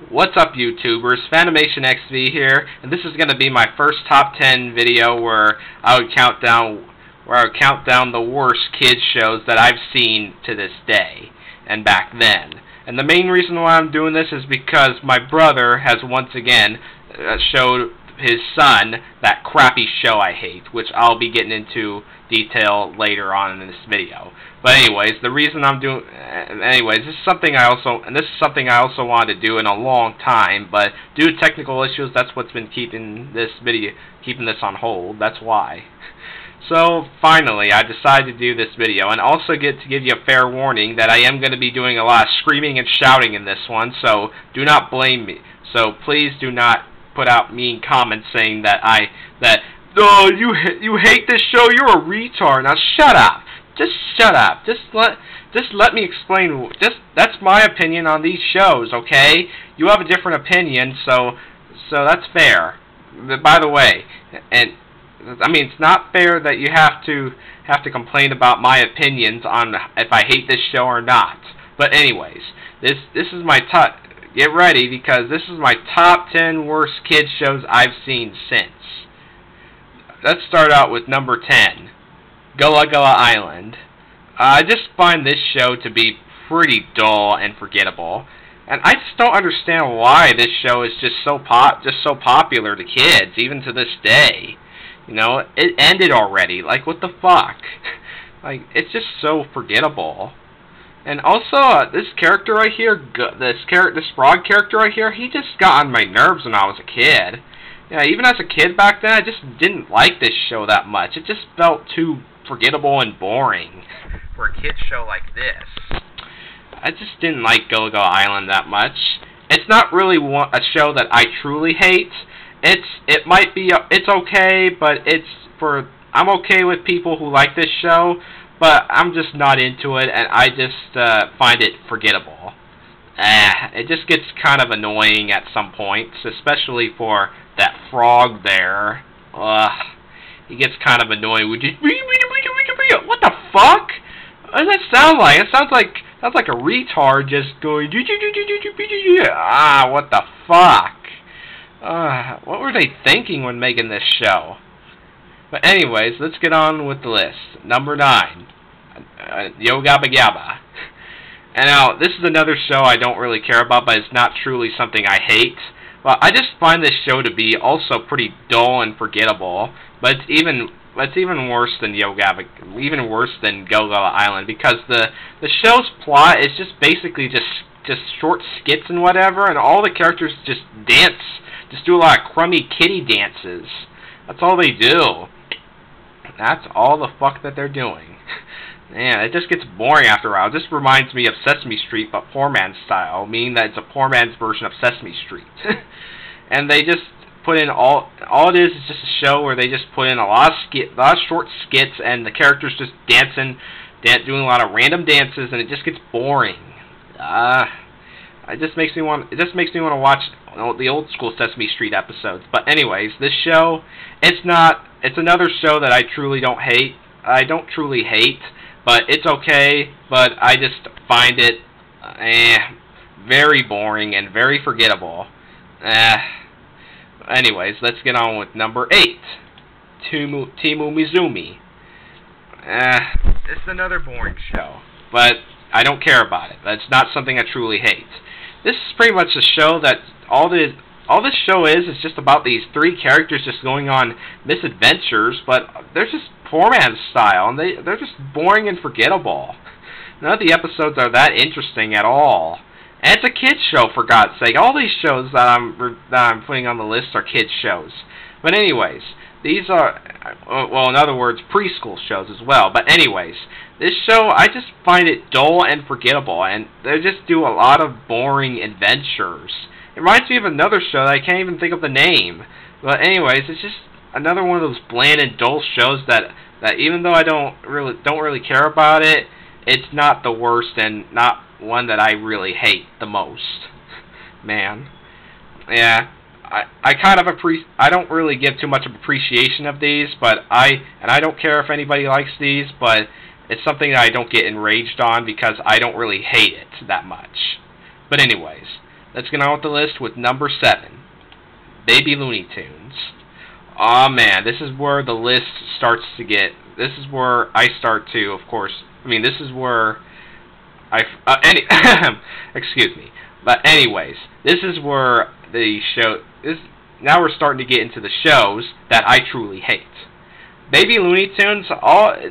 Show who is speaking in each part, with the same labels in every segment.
Speaker 1: What's up, YouTubers? Fanimation XV here, and this is going to be my first top 10 video where I would count down the worst kids shows that I've seen to this day and back then. And the main reason why I'm doing this is because my brother has once again showed his son that crappy show I hate, which I'll be getting into detail later on in this video. But anyways, the reason I'm doing, this is something I also wanted to do in a long time, but due to technical issues, that's what's been keeping this on hold. That's why. So finally, I decided to do this video, and also get to give you a fair warning that I am going to be doing a lot of screaming and shouting in this one. So do not blame me. So please do not put out mean comments saying oh, you hate this show, you're a retard. Now shut up. Just shut up. Just let me explain. That's my opinion on these shows, okay? You have a different opinion, so that's fair. By the way, and I mean, it's not fair that you have to complain about my opinions on if I hate this show or not. But anyways, this is my top. Get ready, because this is my top 10 worst kids shows I've seen since. Let's start out with number 10, Gullah Gullah Island. I just find this show to be pretty dull and forgettable, and I just don't understand why this show is just so popular to kids, even to this day. You know, it ended already. Like, what the fuck? Like, it's just so forgettable. And also, this character right here, this frog character right here, he just got on my nerves when I was a kid. Yeah, even as a kid back then, I just didn't like this show that much. It just felt too forgettable and boring for a kid show like this. I just didn't like Gullah Gullah Island that much. It's not really a show that I truly hate. It's okay, but I'm okay with people who like this show, but I'm just not into it, and I just find it forgettable. It just gets kind of annoying at some points, especially for that frog there. He gets kind of annoying. What the fuck? What does that sound like? It sounds like a retard just going. What the fuck? What were they thinking when making this show? But anyways, let's get on with the list. Number 9, Yo Gabba Gabba. And now, this is another show I don't really care about, but it's not truly something I hate. Well, I just find this show to be also pretty dull and forgettable, but it's even worse than Gullah Gullah Island, because the show's plot is just basically just short skits and whatever, and all the characters just do a lot of crummy kitty dances. That's all they do. That's all the fuck that they're doing. Man, it just gets boring after a while. It just reminds me of Sesame Street, but poor man's style, meaning that it's a poor man's version of Sesame Street. And they just put in all it is just a show where they just put in a lot of short skits, and the characters just doing a lot of random dances, and it just gets boring. It just makes me want to watch the old school Sesame Street episodes. But anyways, this show, it's another show that I truly don't hate. I don't truly hate, but it's okay. But I just find it very boring and very forgettable. Anyways, let's get on with number 8, Teemu Mizumi. It's another boring show, but I don't care about it. That's not something I truly hate. This is pretty much a show that all this show is just about these 3 characters just going on misadventures, but they're just poor man's style, and they're just boring and forgettable. None of the episodes are that interesting at all. And it's a kids show, for God's sake. All these shows that I'm putting on the list are kids shows. But anyways, these are, well, in other words, preschool shows as well. But anyways, this show, I just find it dull and forgettable, and they just do a lot of boring adventures. It reminds me of another show that I can't even think of the name. But anyways, it's just another one of those bland and dull shows that even though I don't really care about it, it's not the worst and not one that I really hate the most. Man. Yeah. I don't really give too much of appreciation of these, but I don't care if anybody likes these, but it's something that I don't get enraged on because I don't really hate it that much. But anyways, let's get on with the list with number 7, Baby Looney Tunes. Aw man, this is where the list starts to get, this is where I start to, of course, I mean, this is where excuse me. But anyways, this is where the show is. Now we're starting to get into the shows that I truly hate. Baby Looney Tunes.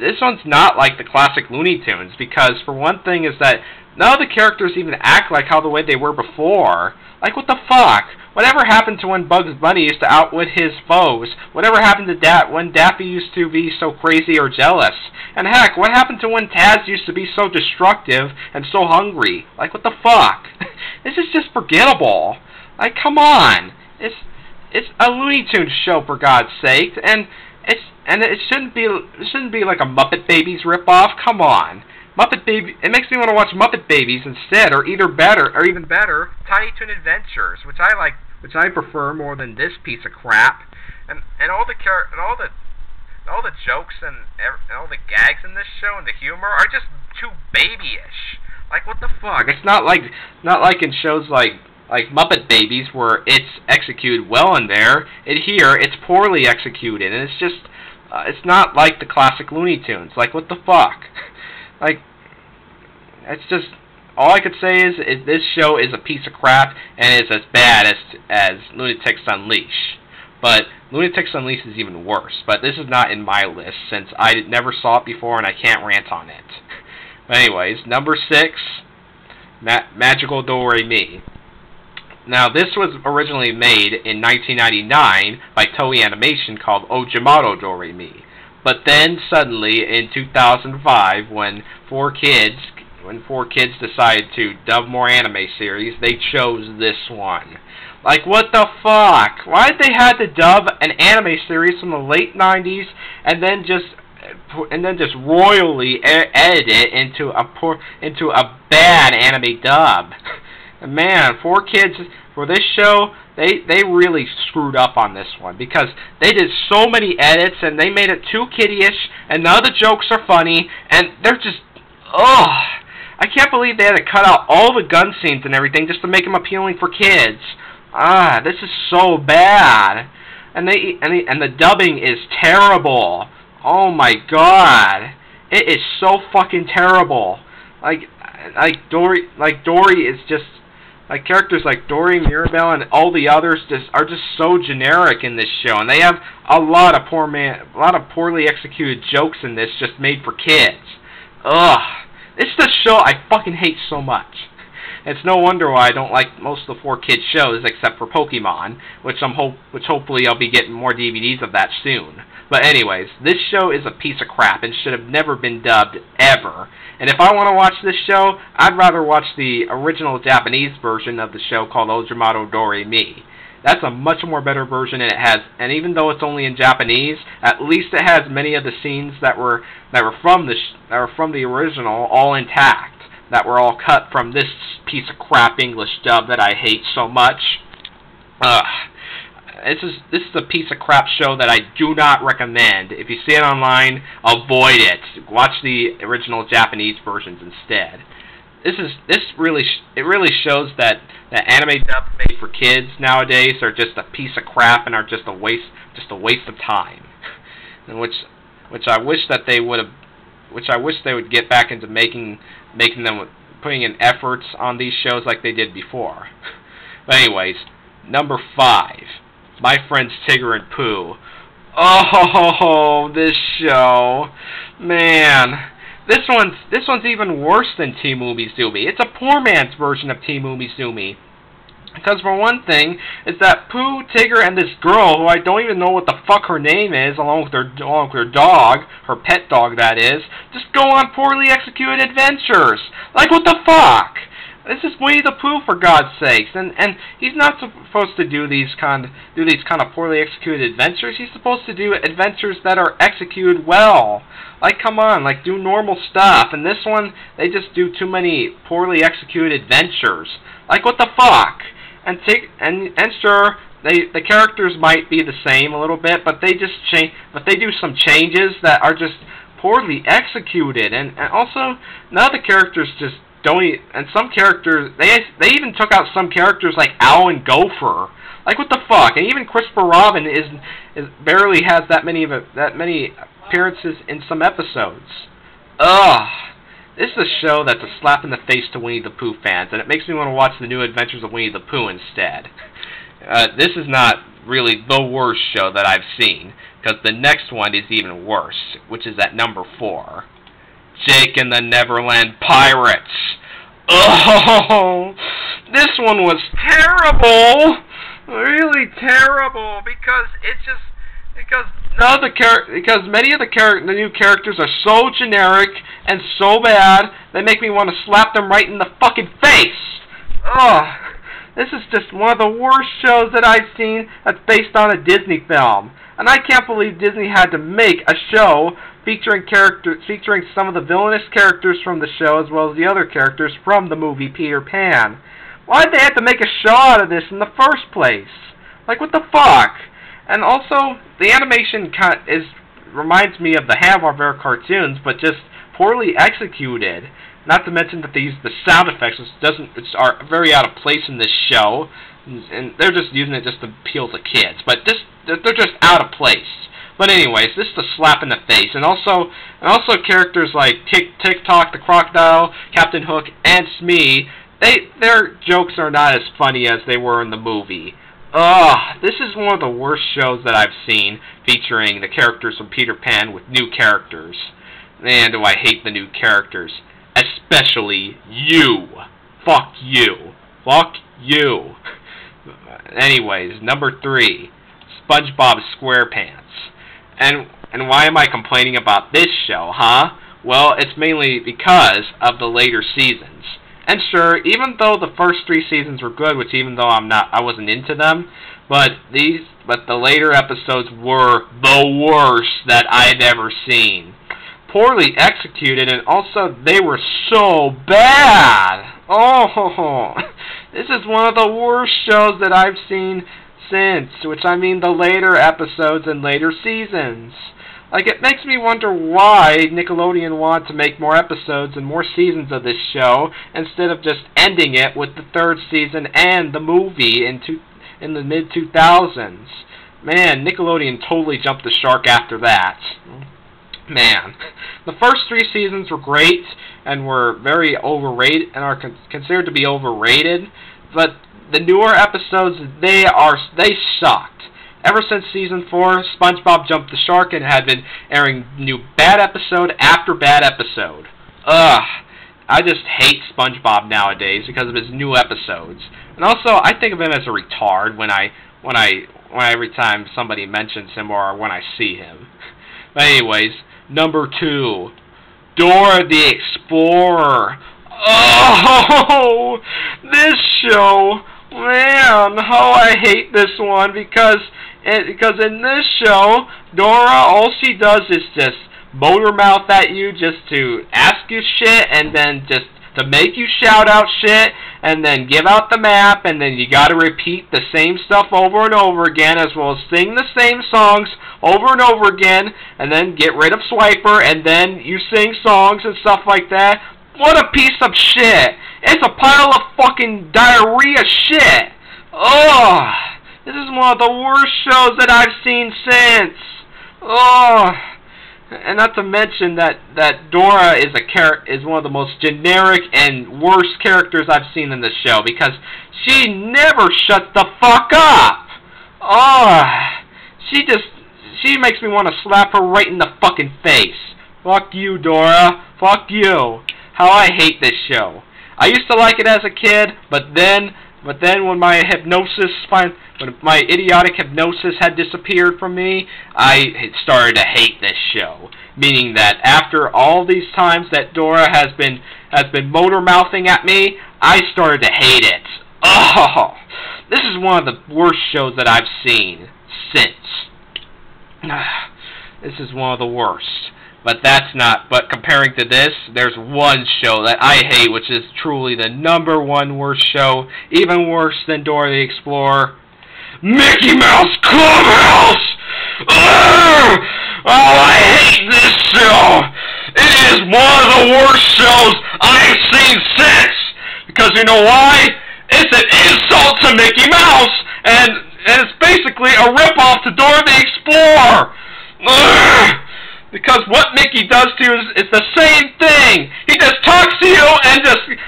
Speaker 1: This one's not like the classic Looney Tunes because, for one thing, is that none of the characters even act like how the way they were before. Like, what the fuck? Whatever happened to when Bugs Bunny used to outwit his foes? Whatever happened to when Daffy used to be so crazy or jealous? And heck, what happened to when Taz used to be so destructive and so hungry? Like, what the fuck? This is just forgettable. Like, come on. It's a Looney Tunes show, for God's sake, and it shouldn't be like a Muppet Babies ripoff. Come on. Muppet Baby. It makes me want to watch Muppet Babies instead, or even better, Tiny Toon Adventures, which I prefer more than this piece of crap. And all the jokes and all the gags in this show and the humor are just too babyish. Like, what the fuck? It's not like in shows like Muppet Babies where it's executed well in there. Here it's poorly executed, and it's just it's not like the classic Looney Tunes. Like, what the fuck? Like, it's just, all I could say is this show is a piece of crap and is as bad as Lunatics Unleashed. But Lunatics Unleashed is even worse. But this is not in my list since I never saw it before and I can't rant on it. But anyways, number 6, Magical Do-Re-Mi. Now, this was originally made in 1999 by Toei Animation called Ojimaro Do-Re-Mi. But then suddenly in 2005, when four kids decided to dub more anime series, they chose this one. Like, what the fuck? Why did they have to dub an anime series from the late 90s and then just royally edit it into a bad anime dub? And man, 4Kids for this show, they really screwed up on this one because they did so many edits and they made it too kiddie-ish and none of the jokes are funny and they're just, ugh. I can't believe they had to cut out all the gun scenes and everything just to make them appealing for kids. This is so bad. And the dubbing is terrible. Oh my god. It is so fucking terrible. Like Dory is just, like, characters like Dory, Mirabelle, and all the others are just so generic in this show, and they have a lot of poorly executed jokes in this, just made for kids. Ugh, it's the show I fucking hate so much. It's no wonder why I don't like most of the 4Kids shows, except for Pokemon, which hopefully I'll be getting more DVDs of that soon. But anyways, this show is a piece of crap and should have never been dubbed ever. And if I want to watch this show, I'd rather watch the original Japanese version of the show called Ojimaro Do-Re-Mi. That's a much more better version, and even though it's only in Japanese, at least it has many of the scenes that were from the original all intact, that were all cut from this piece of crap English dub that I hate so much. This is a piece of crap show that I do not recommend. If you see it online, avoid it. Watch the original Japanese versions instead. It really shows that anime dubs made for kids nowadays are just a piece of crap and are just a waste of time. And which I wish they would get back into making them, putting in efforts on these shows like they did before. But anyways, number 5. My Friends Tigger and Pooh. Oh, this show. Man. This one's even worse than Team Umizoomi. It's a poor man's version of Team Umizoomi. Because for one thing, is that Pooh, Tigger, and this girl, who I don't even know what the fuck her name is, along with her dog, her pet dog that is, just go on poorly executed adventures. Like, what the fuck? This is Winnie the Pooh, for God's sakes, and he's not supposed to do these kind of poorly executed adventures. He's supposed to do adventures that are executed well. Like, come on, like, do normal stuff. And this one, they just do too many poorly executed adventures. Like, what the fuck? And sure, the characters might be the same a little bit, but they just change. But they do some changes that are just poorly executed, and also none of the characters just and some characters, they even took out some characters like Owl and Gopher. Like, what the fuck? And even Christopher Robin is barely has that many appearances in some episodes. Ugh. This is a show that's a slap in the face to Winnie the Pooh fans, and it makes me want to watch the New Adventures of Winnie the Pooh instead. This is not really the worst show that I've seen, because the next one is even worse, which is at number 4. Jake and the Neverland Pirates. Oh, this one was terrible, really terrible, because many of the new characters are so generic and so bad, they make me want to slap them right in the fucking face. Ugh. This is just one of the worst shows that I've seen that's based on a Disney film. And I can't believe Disney had to make a show featuring some of the villainous characters from the show as well as the other characters from the movie Peter Pan. Why did they have to make a show out of this in the first place? Like, what the fuck? And also, the animation reminds me of the Hanna-Barbera cartoons, but just poorly executed. Not to mention that they use the sound effects, which are very out of place in this show, and they're just using it just to appeal to kids. But they're just out of place. But anyways, this is a slap in the face, and also characters like Tick-Tock the Crocodile, Captain Hook, and Smee. Their jokes are not as funny as they were in the movie. Ugh, this is one of the worst shows that I've seen featuring the characters from Peter Pan with new characters. Man, do I hate the new characters. Especially you. Fuck you. Fuck you. Anyways, number 3. SpongeBob SquarePants. And why am I complaining about this show, huh? Well, it's mainly because of the later seasons. And sure, even though the first 3 seasons were good, which even though I wasn't into them, but the later episodes were the worst that I'd ever seen. Poorly executed, and also they were so bad. Oh, this is one of the worst shows that I've seen since, which I mean the later episodes and later seasons. Like, it makes me wonder why Nickelodeon wanted to make more episodes and more seasons of this show instead of just ending it with the 3rd season and the movie in the mid-2000s. Man, Nickelodeon totally jumped the shark after that. Man, the first 3 seasons were great and were very overrated and are considered to be overrated, but the newer episodes, they sucked. Ever since season 4, SpongeBob jumped the shark and had been airing new bad episode after bad episode. Ugh, I just hate SpongeBob nowadays because of his new episodes. And also, I think of him as a retard when every time somebody mentions him or when I see him. But anyways, number 2, Dora the Explorer. Oh, this show, man, how I hate this one because in this show, Dora, all she does is just motor mouth at you just to ask you shit and then just to make you shout out shit and then give out the map and then you gotta repeat the same stuff over and over again as well as sing the same songs over and over again and then get rid of Swiper and then you sing songs and stuff like that. What a piece of shit. It's a pile of fucking diarrhea shit. Ugh. This is one of the worst shows that I've seen since. Ugh. And not to mention that Dora is one of the most generic and worst characters I've seen in the show because she never shuts the fuck up. Oh, she makes me want to slap her right in the fucking face. Fuck you, Dora. Fuck you. How I hate this show. I used to like it as a kid, but then when my idiotic hypnosis had disappeared from me, I started to hate this show. Meaning that after all these times that Dora has been motor mouthing at me, I started to hate it. Oh, this is one of the worst shows that I've seen since. This is one of the worst. But comparing to this, there's one show that I hate, which is truly the #1 worst show, even worse than Dora the Explorer. Mickey Mouse Clubhouse! Oh, I hate this show! It is one of the worst shows I've seen since. Because you know why? It's an insult to Mickey Mouse, and it's basically a ripoff to Dora the Explorer. Ugh. Because what Mickey does to you is the same thing. He just talks to you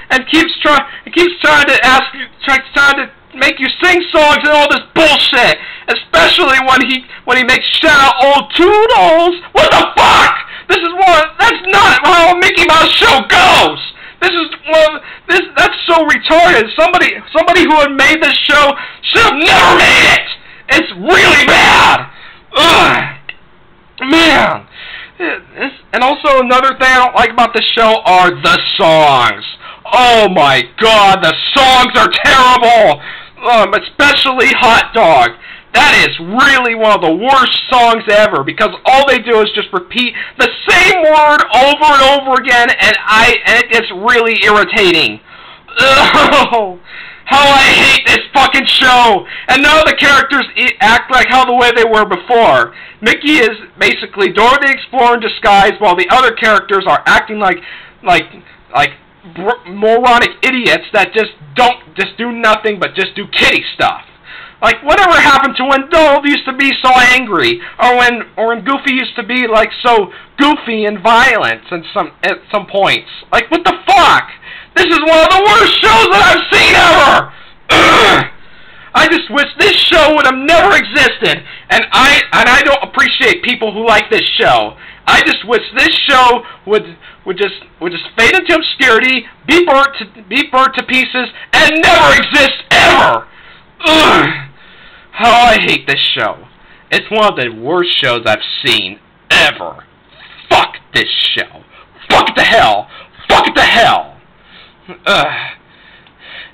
Speaker 1: and keeps trying to make you sing songs and all this bullshit. Especially when he makes shout out old Toodles. What the fuck? That's not how a Mickey Mouse show goes. That's so retarded. Somebody who had made this show should have never made it. It's really bad. Ugh. Man. And also another thing I don't like about this show are the songs. Oh my god, the songs are terrible. Especially Hot Dog. That is really one of the worst songs ever, because all they do is just repeat the same word over and over again, and it gets really irritating. Ugh. How I hate this fucking show! And now the characters act like how the way they were before. Mickey is basically Dora the Explorer in disguise, while the other characters are acting like moronic idiots that just do nothing but just do kiddie stuff. Like, whatever happened to when Donald used to be so angry, or when Goofy used to be like so goofy and violent at some points? Like, what the fuck? This is one of the worst shows that I've seen ever! Ugh. I just wish this show would have never existed, and I don't appreciate people who like this show. I just wish this show would just fade into obscurity, be burnt to pieces, and never exist ever! Ugh. How I hate this show. It's one of the worst shows I've seen ever. Fuck this show. Fuck it to hell. Fuck it to hell.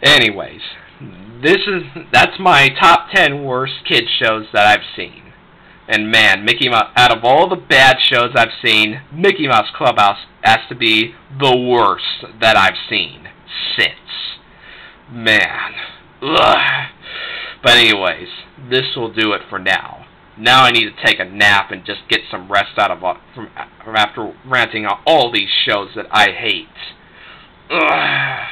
Speaker 1: Anyways, that's my top 10 worst kids shows that I've seen. And man, Mickey Mouse, out of all the bad shows I've seen, Mickey Mouse Clubhouse has to be the worst that I've seen since. Man. Ugh. But anyways, this will do it for now. Now I need to take a nap and just get some rest out of from after ranting on all these shows that I hate. Ugh.